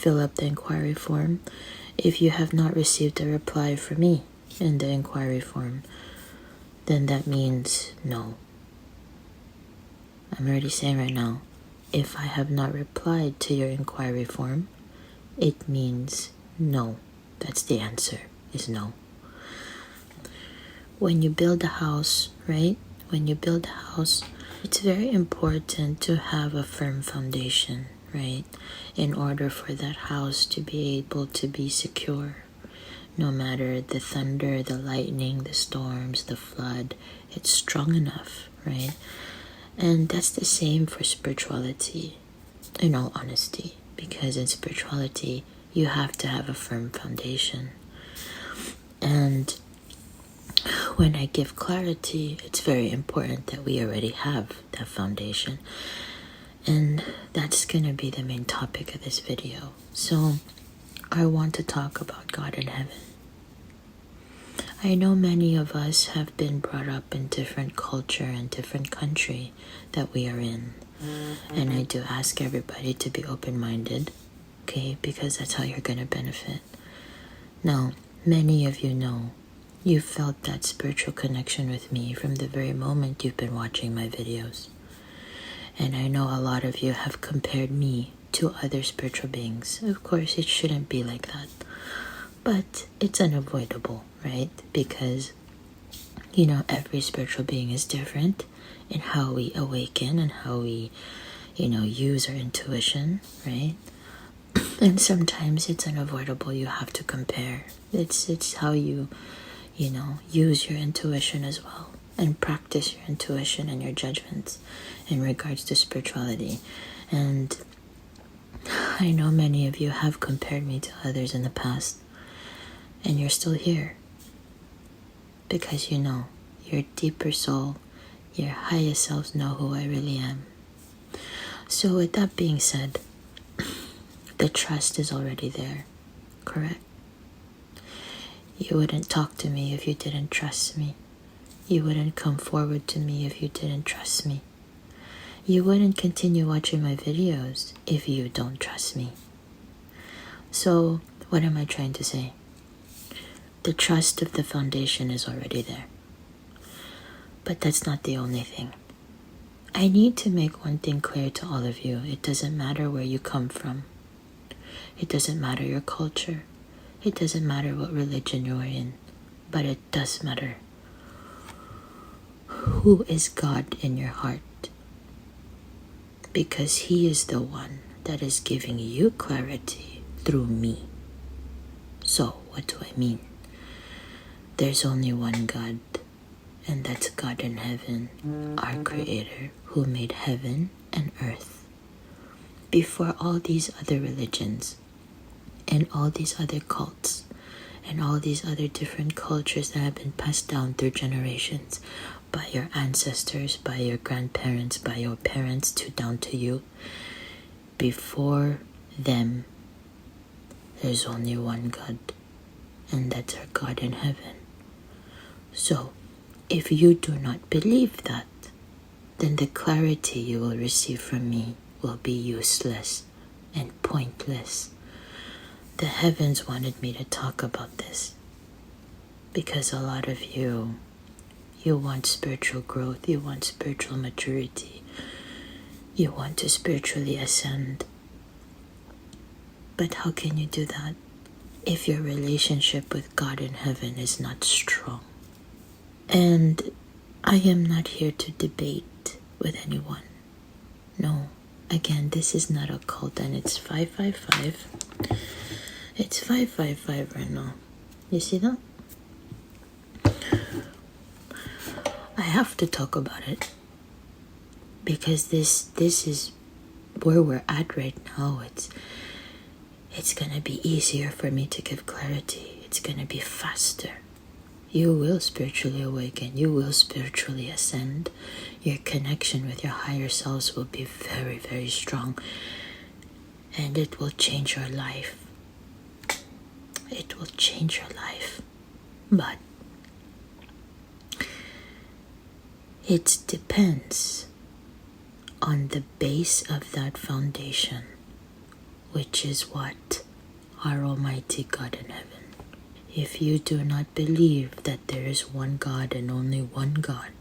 fill up the inquiry form. If you have not received a reply from me in the inquiry form, then that means no. I'm already saying right now, if I have not replied to your inquiry form, it means no. That's the answer, is no. When you build a house, right? When you build a house, it's very important to have a firm foundation, right? In order for that house to be able to be secure. No matter the thunder, the lightning, the storms, the flood, it's strong enough, right? And that's the same for spirituality, in all honesty. Because in spirituality, you have to have a firm foundation. And when I give clarity, it's very important that we already have that foundation. And that's going to be the main topic of this video. So I want to talk about God in heaven. I know many of us have been brought up in different culture and different country that we are in. And I do ask everybody to be open-minded, okay? Because that's how you're going to benefit. Now, many of you know you felt that spiritual connection with me from the very moment you've been watching my videos. And I know a lot of you have compared me to other spiritual beings. Of course, it shouldn't be like that. But it's unavoidable, right? Because, you know, every spiritual being is different in how we awaken and how we, you know, use our intuition, right? And sometimes it's unavoidable. You have to compare. It's how you know, use your intuition as well and practice your intuition and your judgments in regards to spirituality. And I know many of you have compared me to others in the past, and you're still here because you know your deeper soul, your highest selves know who I really am. So with that being said, the trust is already there, correct? You wouldn't talk to me if you didn't trust me. You wouldn't come forward to me if you didn't trust me. You wouldn't continue watching my videos if you don't trust me. So, what am I trying to say? The trust of the foundation is already there. But that's not the only thing. I need to make one thing clear to all of you. It doesn't matter where you come from. It doesn't matter your culture. It doesn't matter what religion you're in, but it does matter. Who is God in your heart? Because He is the one that is giving you clarity through me. So, what do I mean? There's only one God, and that's God in heaven, our Creator, who made heaven and earth. Before all these other religions, and all these other cults, and all these other different cultures that have been passed down through generations by your ancestors, by your grandparents, by your parents, to down to you. Before them, there's only one God, and that's our God in heaven. So, if you do not believe that, then the clarity you will receive from me will be useless and pointless. The heavens wanted me to talk about this because a lot of you want spiritual growth, you want spiritual maturity, you want to spiritually ascend. But how can you do that if your relationship with God in heaven is not strong? And I am not here to debate with anyone. No, again, this is not a cult, and it's 555. It's 555 right now. You see that? I have to talk about it because this is where we're at right now. It's gonna be easier for me to give clarity. It's gonna be faster. You will spiritually awaken. You will spiritually ascend. Your connection with your higher selves will be very, very strong, and it will change your life. It will change your life. But it depends on the base of that foundation, which is what? our Almighty God in heaven. If you do not believe that there is one God and only one God,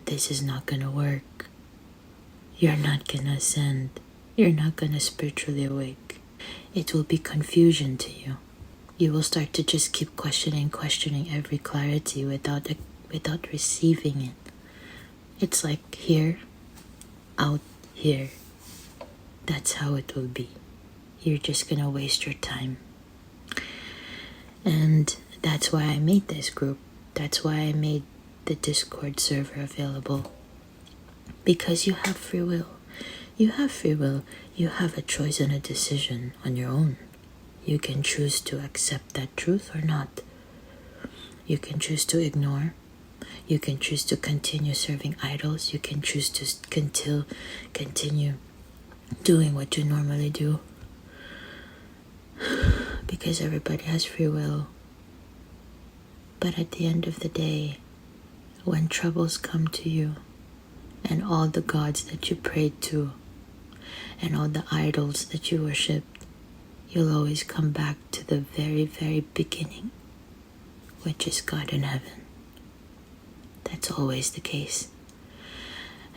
this is not going to work. You're not going to ascend. You're not going to spiritually awake. It will be confusion to you. You will start to just keep questioning every clarity without receiving it. It's like here, out here. That's how it will be. You're just going to waste your time. And that's why I made this group. That's why I made the Discord server available. Because you have free will. You have free will. You have a choice and a decision on your own. You can choose to accept that truth or not. You can choose to ignore. You can choose to continue serving idols. You can choose to continue doing what you normally do. Because everybody has free will. But at the end of the day, when troubles come to you, and all the gods that you prayed to, and all the idols that you worshipped, you'll always come back to the very, very beginning, which is God in heaven. That's always the case.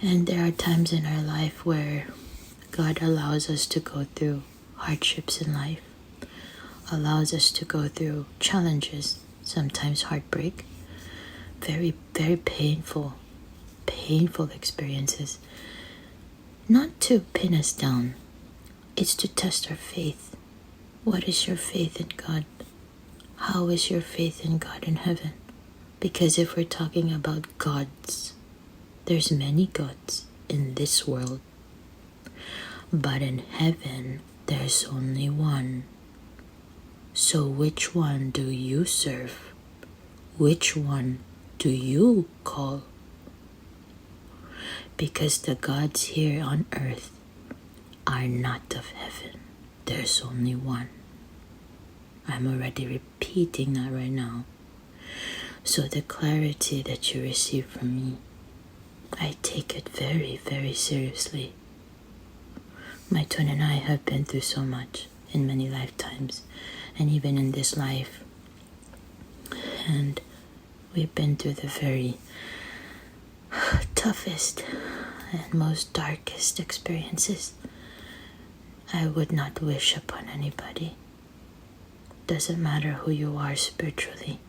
And there are times in our life where God allows us to go through hardships in life, allows us to go through challenges, sometimes heartbreak, very, very painful experiences. Not to pin us down, it's to test our faith. What is your faith in God? How is your faith in God in heaven? Because if we're talking about gods, there's many gods in this world. But in heaven, there's only one. So which one do you serve? Which one do you call? Because the gods here on earth are not of heaven. There's only one. I'm already repeating that right now. So the clarity that you receive from me, I take it very, very seriously. My twin and I have been through so much in many lifetimes, and even in this life. And we've been through the very toughest and most darkest experiences. I would not wish upon anybody. Doesn't matter who you are spiritually.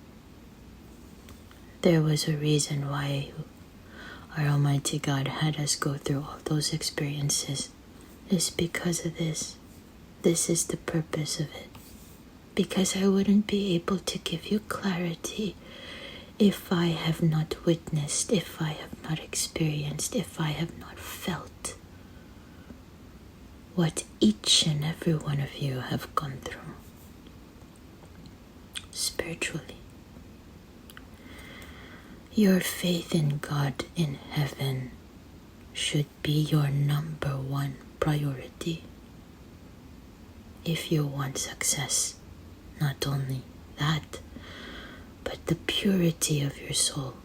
There was a reason why our Almighty God had us go through all those experiences. It's because of this. This is the purpose of it. Because I wouldn't be able to give you clarity if I have not witnessed, if I have not experienced, if I have not felt what each and every one of you have gone through spiritually. Your faith in God in heaven should be your number one priority if you want success. Not only that, but the purity of your soul,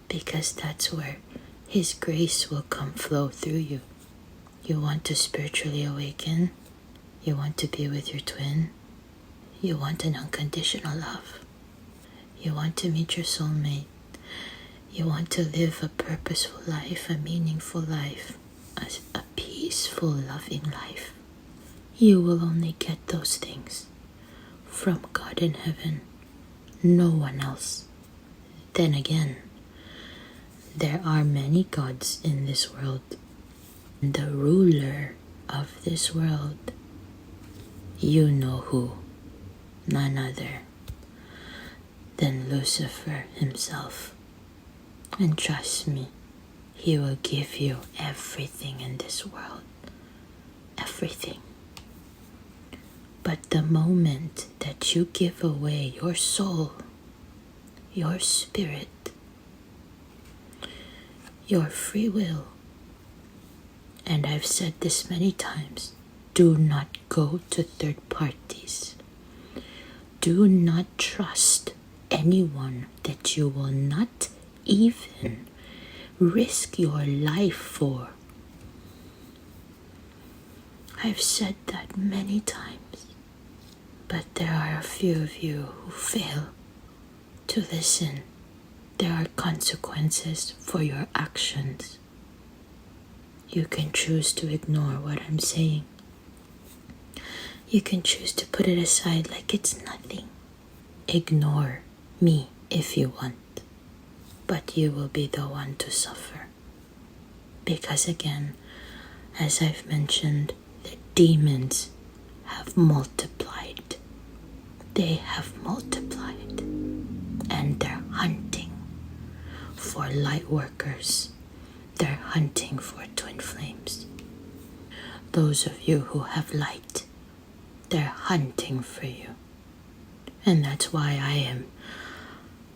because that's where His grace will come flow through you. You want to spiritually awaken? You want to be with your twin? You want an unconditional love? You want to meet your soulmate? You want to live a purposeful life, a meaningful life, a peaceful, loving life? You will only get those things from God in heaven, no one else. Then again, there are many gods in this world. The ruler of this world, you know who, none other than Lucifer himself. And trust me, he will give you everything in this world. Everything. But the moment that you give away your soul, your spirit, your free will, and I've said this many times, do not go to third parties. Do not trust anyone that you will not even risk your life for. I've said that many times. But there are a few of you who fail to listen. There are consequences for your actions. You can choose to ignore what I'm saying. You can choose to put it aside like it's nothing. Ignore me if you want, but you will be the one to suffer. Because again, as I've mentioned, the demons have multiplied. They have multiplied, and they're hunting for light workers. They're hunting for twin flames. Those of you who have light, they're hunting for you. And that's why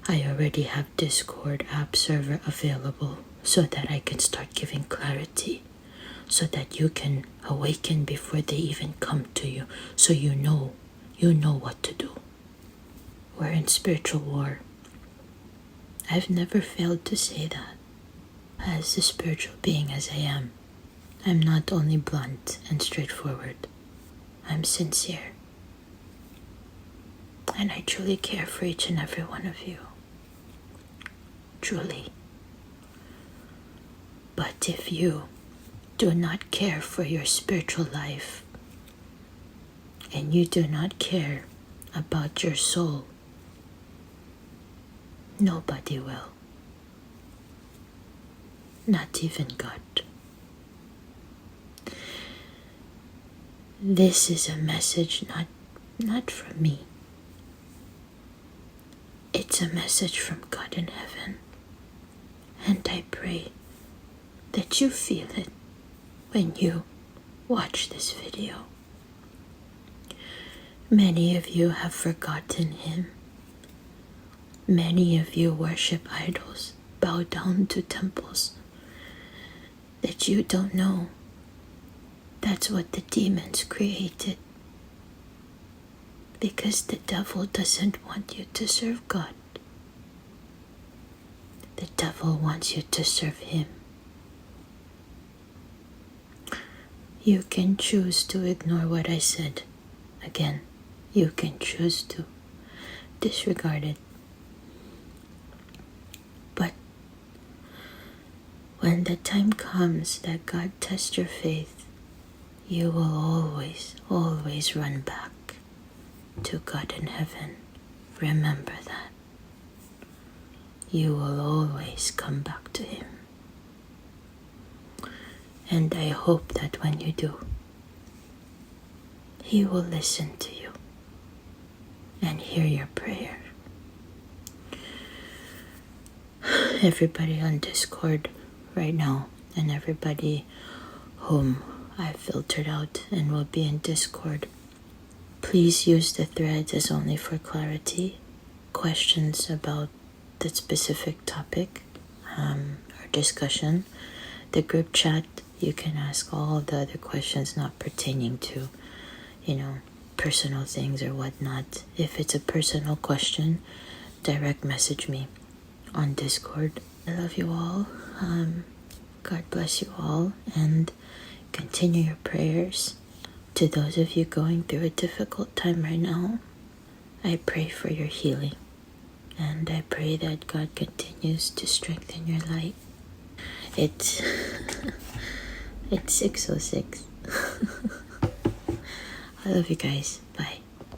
I already have Discord app server available so that I can start giving clarity, so that you can awaken before they even come to you, so you know what to do. We're in spiritual war. I've never failed to say that. As a spiritual being as I am, I'm not only blunt and straightforward, I'm sincere. And I truly care for each and every one of you. Truly. But if you do not care for your spiritual life, and you do not care about your soul, nobody will. Not even God. This is a message not from me. It's a message from God in heaven. And I pray that you feel it when you watch this video. Many of you have forgotten Him. Many of you worship idols, bow down to temples that you don't know. That's what the demons created. Because the devil doesn't want you to serve God. The devil wants you to serve him. You can choose to ignore what I said. Again, you can choose to disregard it. But when the time comes that God tests your faith, you will always run back to God in heaven. Remember that. You will always come back to Him. And I hope that when you do, He will listen to you and hear your prayer. Everybody on Discord right now, and everybody whom I filtered out and will be in Discord, please use the threads as only for clarity. Questions about the specific topic or discussion. The group chat, you can ask all the other questions not pertaining to, personal things or whatnot. If it's a personal question, direct message me on Discord. I love you all. God bless you all, and continue your prayers. To those of you going through a difficult time right now, I pray for your healing, and I pray that God continues to strengthen your light. It's 6:06. I love you guys.